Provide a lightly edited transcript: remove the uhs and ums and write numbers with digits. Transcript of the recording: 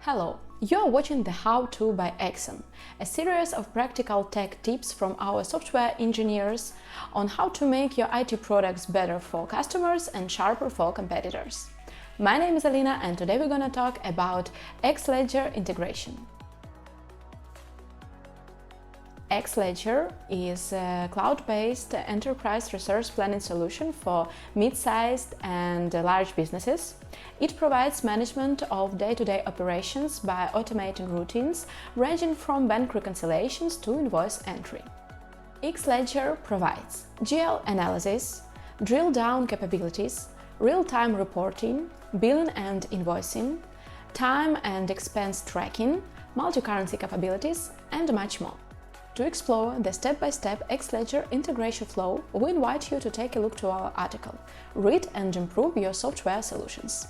Hello, you're watching the How-To by Axon, a series of practical tech tips from our software engineers on how to make your IT products better for customers and sharper for competitors. My name is Alina and today we're gonna talk about Xledger integration. Xledger is a cloud-based enterprise resource planning solution for mid-sized and large businesses. It provides management of day-to-day operations by automating routines ranging from bank reconciliations to invoice entry. Xledger provides GL analysis, drill-down capabilities, real-time reporting, billing and invoicing, time and expense tracking, multi-currency capabilities, and much more. To explore the step-by-step Xledger integration flow, we invite you to take a look to our article, read and improve your software solutions.